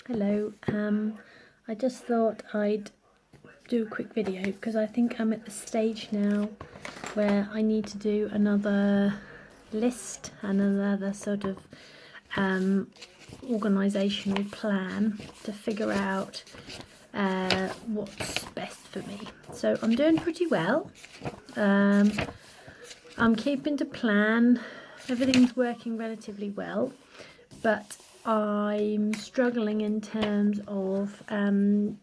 Hello, I just thought I'd do a quick video because I think I'm at the stage now where I need to do another list and another sort of organisational plan to figure out what's best for me. So I'm doing pretty well. I'm keeping to plan. Everything's working relatively well, but I'm struggling in terms of having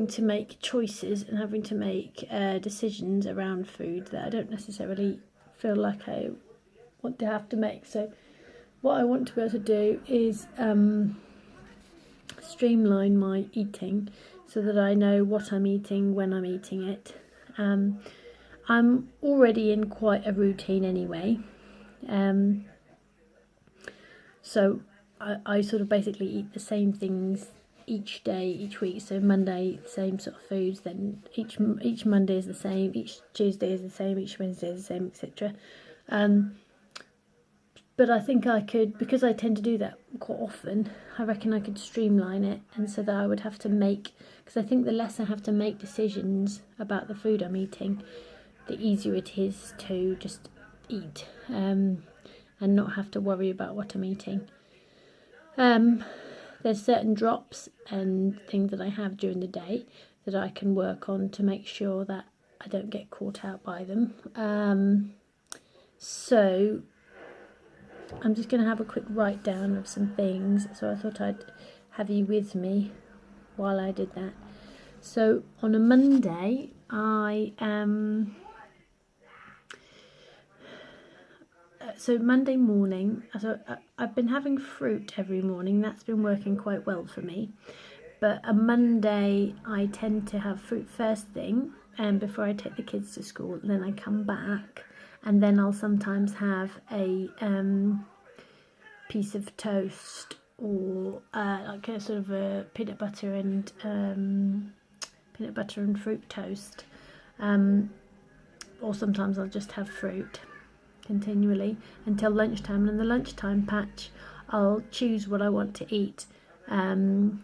to make choices and having to make decisions around food that I don't necessarily feel like I want to have to make. So what I want to be able to do is streamline my eating so that I know what I'm eating when I'm eating it. I'm already in quite a routine anyway. So I sort of basically eat the same things each day, each week. So Monday, the same sort of foods. Then each Monday is the same. Each Tuesday is the same. Each Wednesday is the same, etc. But I think I could, because I tend to do that quite often, I reckon I could streamline it, and so that I would have to make, because I think the less I have to make decisions about the food I'm eating, the easier it is to just eat and not have to worry about what I'm eating. There's certain drops and things that I have during the day that I can work on to make sure that I don't get caught out by them. So I'm just going to have a quick write down of some things. So I thought I'd have you with me while I did that. So on a Monday, so Monday morning, so I've been having fruit every morning. That's been working quite well for me. But a Monday, I tend to have fruit first thing, before I take the kids to school. And then I come back, and then I'll sometimes have a piece of toast or like a sort of a peanut butter and fruit toast. Or sometimes I'll just have fruit continually until lunchtime, and in the lunchtime patch I'll choose what I want to eat, and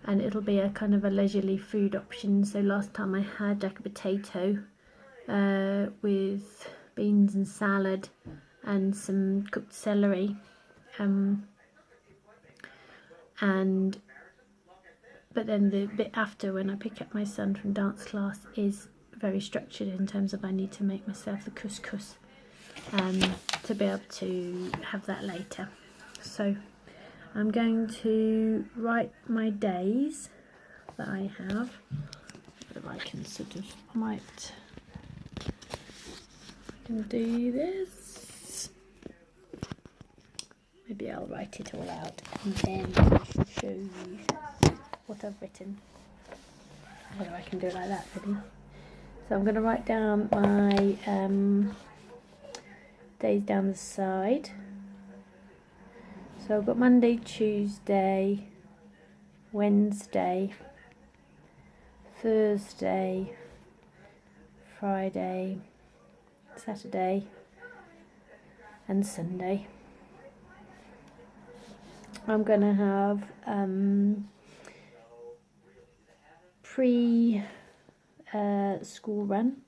it'll be a kind of a leisurely food option. So last time I had like a potato with beans and salad and some cooked celery, but then the bit after, when I pick up my son from dance class, is very structured in terms of I need to make myself the couscous to be able to have that later. So I'm going to write my days that I have. If I can sort of I can do this. Maybe I'll write it all out and then I shall show you what I've written. Whether I can do it like that, really. So I'm going to write down my days down the side. So I've got Monday, Tuesday, Wednesday, Thursday, Friday, Saturday and Sunday. I'm going to have pre-school run.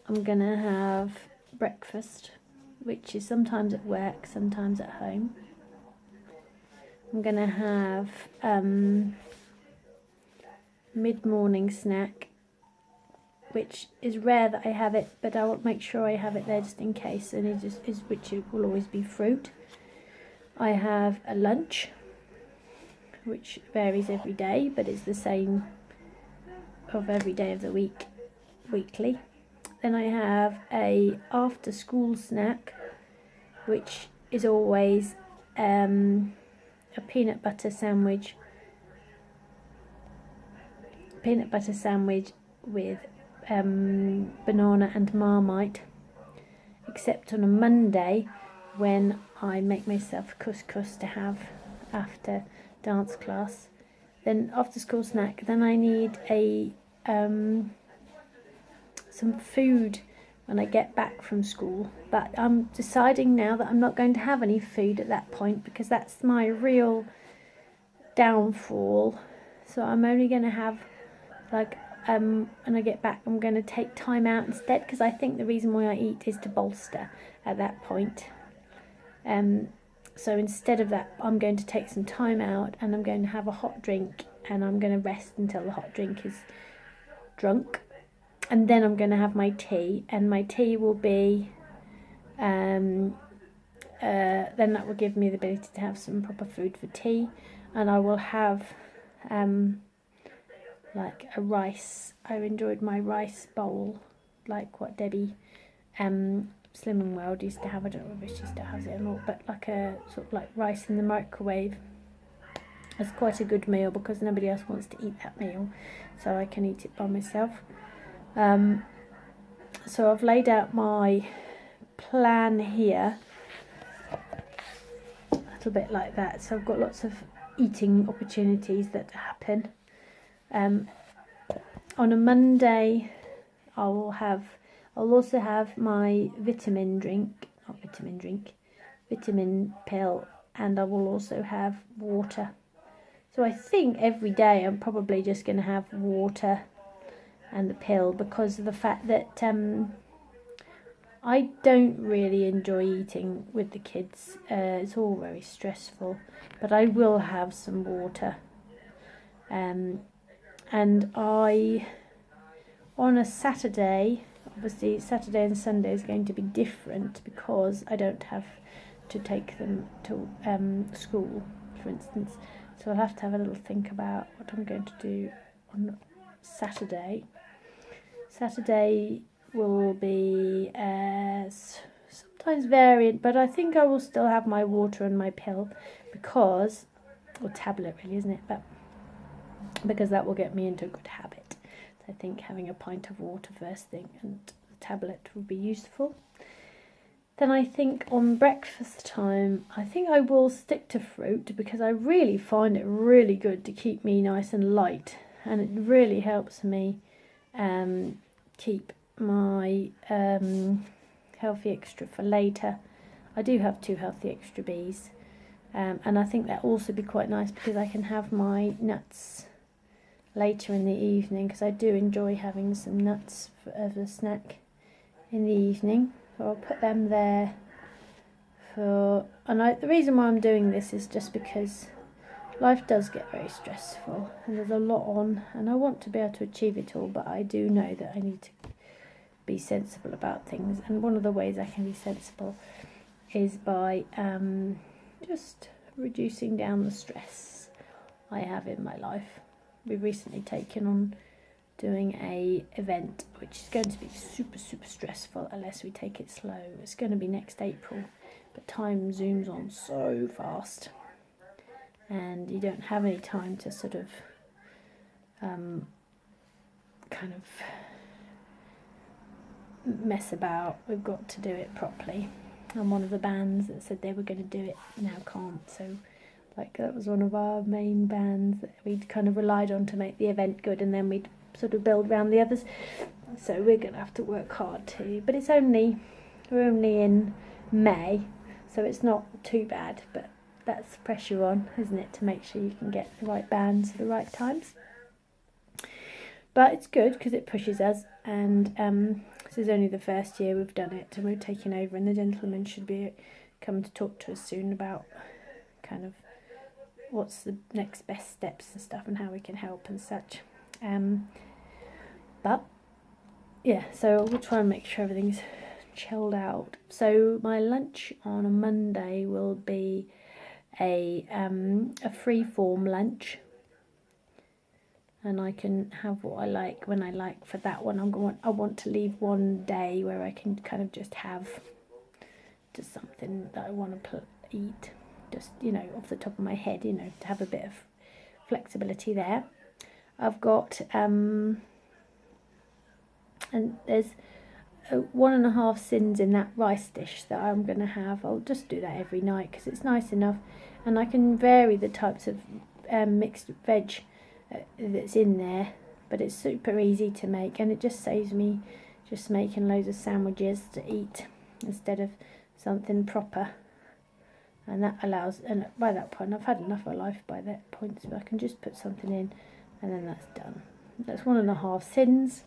I'm going to have breakfast, which is sometimes at work, sometimes at home. I'm going to have mid-morning snack, which is rare that I have it, but I will make sure I have it there just in case, and it just is, which it will always be fruit. I have a lunch, which varies every day, but it's the same of every day of the week, weekly. Then I have a after school snack, which is always a peanut butter sandwich with banana and Marmite, except on a Monday when I make myself couscous to have after dance class. Then after school snack, then I need a some food when I get back from school. But I'm deciding now that I'm not going to have any food at that point, because that's my real downfall. So I'm only going to have, like, when I get back, I'm going to take time out instead, because I think the reason why I eat is to bolster at that point. So instead of that, I'm going to take some time out, and I'm going to have a hot drink, and I'm going to rest until the hot drink is drunk, and then I'm going to have my tea, and my tea will be then that will give me the ability to have some proper food for tea, and I will have like a rice. I've enjoyed my rice bowl, like what Debbie Slim and World used to have. I don't know if she still has it or not, but like a sort of like rice in the microwave. It's quite a good meal because nobody else wants to eat that meal, so I can eat it by myself. So I've laid out my plan here, a little bit like that. So I've got lots of eating opportunities that happen. On a Monday, I'll also have my vitamin pill, and I will also have water. So I think every day I'm probably just going to have water and the pill, because of the fact that I don't really enjoy eating with the kids. It's all very stressful, but I will have some water. And on a Saturday, obviously Saturday and Sunday is going to be different because I don't have to take them to school, for instance. So I'll have to have a little think about what I'm going to do on Saturday. Saturday will be sometimes variant, but I think I will still have my water and my pill, because, or tablet really, isn't it? But because that will get me into a good habit. So I think having a pint of water first thing and the tablet will be useful. Then I think on breakfast time, I think I will stick to fruit, because I really find it really good to keep me nice and light, and it really helps me keep my healthy extra for later. I do have 2 healthy extra Bs, and I think that also be quite nice because I can have my nuts later in the evening, because I do enjoy having some nuts as a snack in the evening. So I'll put them there the reason why I'm doing this is just because life does get very stressful and there's a lot on, and I want to be able to achieve it all, but I do know that I need to be sensible about things, and one of the ways I can be sensible is by just reducing down the stress I have in my life. We've recently taken on doing a event which is going to be super stressful unless we take it slow. It's going to be next April, but time zooms on so fast and you don't have any time to sort of kind of mess about. We've got to do it properly, and one of the bands that said they were going to do it now can't, so like that was one of our main bands that we'd kind of relied on to make the event good, and then we'd sort of build around the others, so we're going to have to work hard too. But we're only in May, so it's not too bad, but that's pressure on, isn't it, to make sure you can get the right bands at the right times. But it's good because it pushes us, and this is only the first year we've done it, and we're taking over, and the gentleman should be coming to talk to us soon about kind of what's the next best steps and stuff and how we can help and such. But yeah, so we'll try and make sure everything's chilled out. So my lunch on a Monday will be a free form lunch, and I can have what I like when I like for that one. I want to leave one day where I can kind of just have just something that I want to eat, just, you know, off the top of my head, you know, to have a bit of flexibility there. I've got and there's 1.5 sins in that rice dish that I'm going to have. I'll just do that every night because it's nice enough, and I can vary the types of mixed veg that's in there, but it's super easy to make, and it just saves me just making loads of sandwiches to eat instead of something proper. And that allows, and by that point I've had enough of life by that point, so I can just put something in and then that's done. That's 1.5 sins.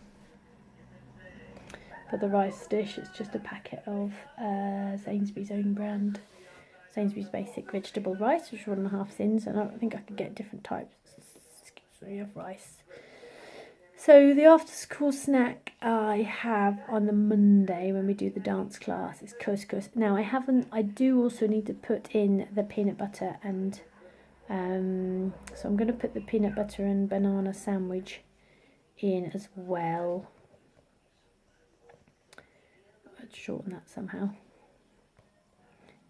For the rice dish, it's just a packet of Sainsbury's own brand, Sainsbury's basic vegetable rice, which is 1.5 sins, and I think I could get different types of rice. So the after school snack I have on the Monday when we do the dance class is couscous. Now I do also need to put in the peanut butter, and so I'm going to put the peanut butter and banana sandwich in as well. Let's shorten that somehow.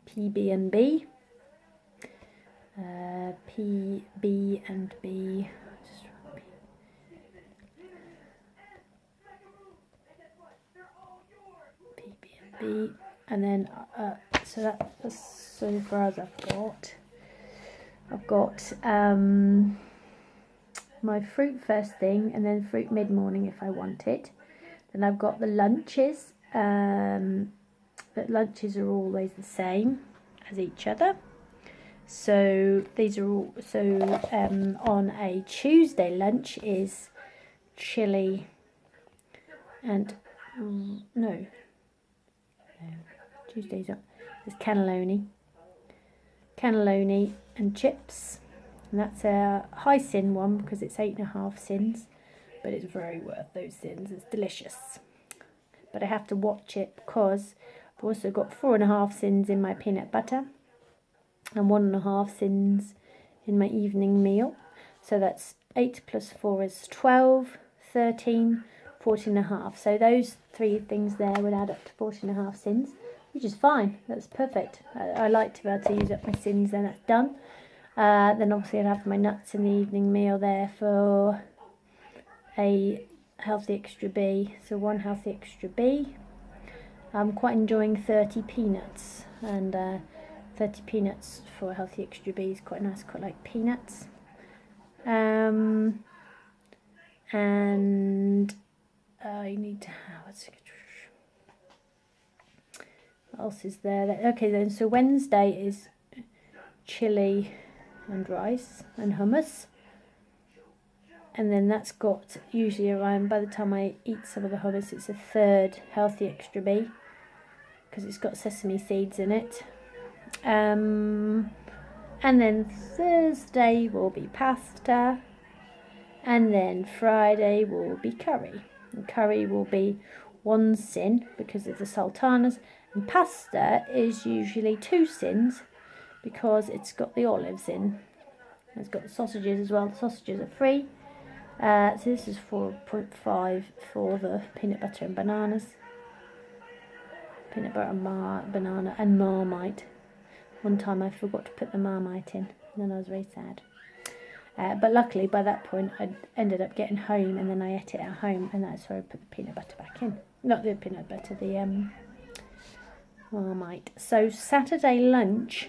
PB&B. PB&B. PB&B. And then, so that's so far as I've got my fruit first thing, and then fruit mid-morning if I want it. Then I've got the lunches. But lunches are always the same as each other. So these are all, on a Tuesday lunch is chili and Tuesdays is cannelloni and chips, and that's a high sin one because it's 8.5 sins, but it's very worth those sins. It's delicious, but I have to watch it because I've also got 4.5 sins in my peanut butter and 1.5 sins in my evening meal. So that's 8 plus 4 is 12, 13, 14.5. So those 3 things there would add up to 14.5 sins, which is fine. That's perfect. I like to be able to use up my sins, then that's done. Then obviously I'd have my nuts in the evening meal there for a healthy extra B. So 1 healthy extra B. I'm quite enjoying 30 peanuts, and 30 peanuts for a healthy extra B is quite nice. Quite like peanuts. And I need to have, what else is there? Okay then, so Wednesday is chili and rice and hummus. And then that's got usually around, by the time I eat some of the hummus, it's a 3rd healthy extra B because it's got sesame seeds in it. And then Thursday will be pasta, and then Friday will be curry. And curry will be 1 sin because of the sultanas, and pasta is usually 2 sins because it's got the olives in. It's got the sausages as well. The sausages are free. So this is 4.5 for the peanut butter and bananas. Peanut butter and banana and Marmite. One time I forgot to put the Marmite in, and then I was very sad. But luckily by that point I ended up getting home, and then I ate it at home, and that's where I put the peanut butter back in. Not the peanut butter, the Marmite. So Saturday lunch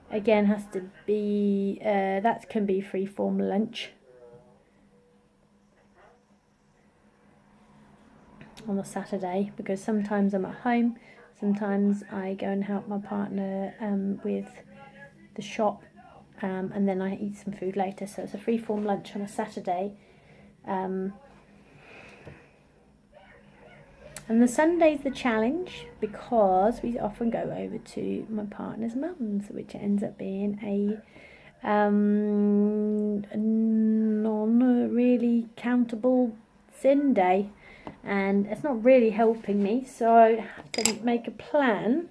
again has to be, that can be free-form lunch on a Saturday, because sometimes I'm at home, sometimes I go and help my partner with the shop, and then I eat some food later. So it's a free-form lunch on a Saturday. And the Sunday's the challenge because we often go over to my partner's mum's, which ends up being a non-really countable sin day. And it's not really helping me, so I have to make a plan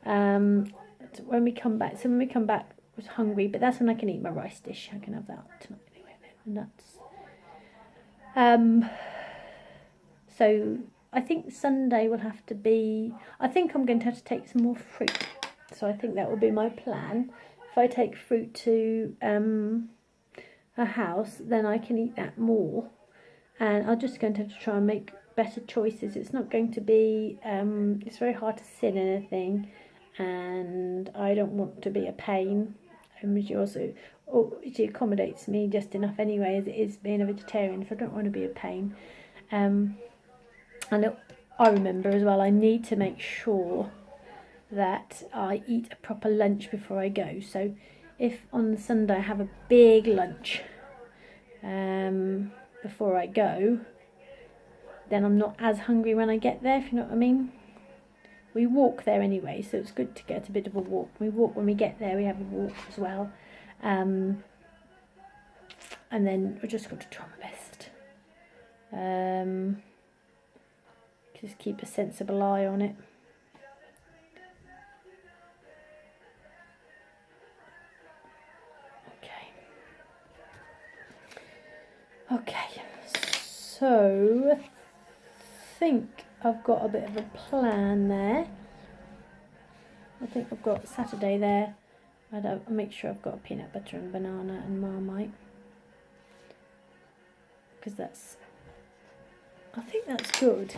when we come back. So when we come back, I was hungry, but that's when I can eat my rice dish. I can have that tonight anyway, nuts. So I think Sunday will have to be, I think I'm going to have to take some more fruit. So I think that will be my plan. If I take fruit to a house, then I can eat that more. And I'm just going to have to try and make better choices. It's not going to be, it's very hard to sin anything, and I don't want to be a pain. And she also, she accommodates me just enough anyway as it is being a vegetarian, so I don't want to be a pain. And I remember as well, I need to make sure that I eat a proper lunch before I go. So if on Sunday I have a big lunch before I go, then I'm not as hungry when I get there, if you know what I mean. We walk there anyway, so it's good to get a bit of a walk. We walk when we get there, we have a walk as well. And then I just got to try my best. Just keep a sensible eye on it. Okay, so I think I've got a bit of a plan there. I think I've got Saturday there. I'll make sure I've got peanut butter and banana and Marmite, because I think that's good.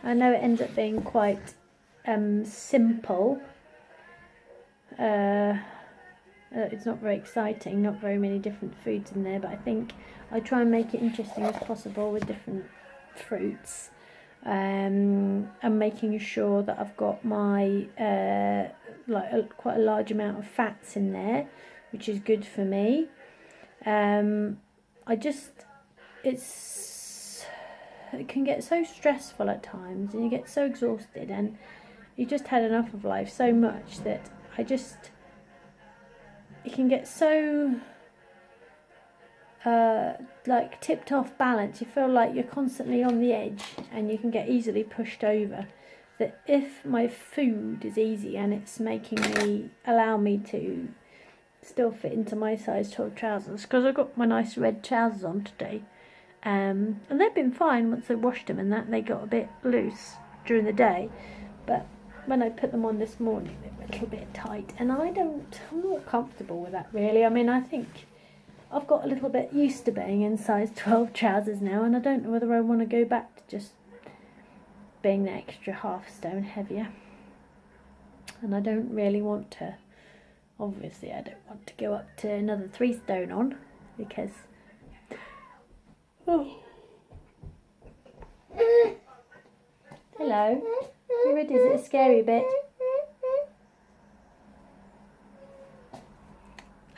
I know it ends up being quite simple. It's not very exciting, not very many different foods in there, but I think I try and make it interesting as possible with different fruits. And making sure that I've got my quite a large amount of fats in there, which is good for me. It can get so stressful at times, and you get so exhausted, and you just had enough of life so much that it can get so tipped off balance. You feel like you're constantly on the edge, and you can get easily pushed over. That if my food is easy and it's allow me to still fit into my size 12 trousers, because I've got my nice red trousers on today, and they've been fine once I washed them, and that they got a bit loose during the day, but when I put them on this morning, they were a little bit tight, and I'm not comfortable with that really. I mean, I think I've got a little bit used to being in size 12 trousers now, and I don't know whether I want to go back to just being the extra half stone heavier. And I don't really want to, obviously I don't want to go up to another 3 stone on, because hello, you ready? Is it a scary bit?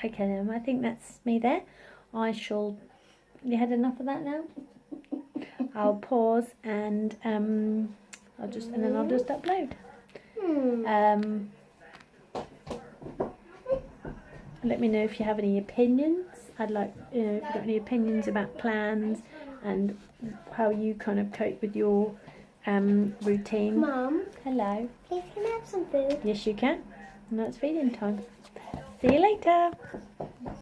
Okay then, I think that's me there. You had enough of that now? I'll pause and I'll just upload. Let me know if you have any opinions. I'd like, if you've got any opinions about plans and how you kind of cope with your routine. Mum. Hello. Please can I have some food? Yes, you can. And that's feeding time. See you later.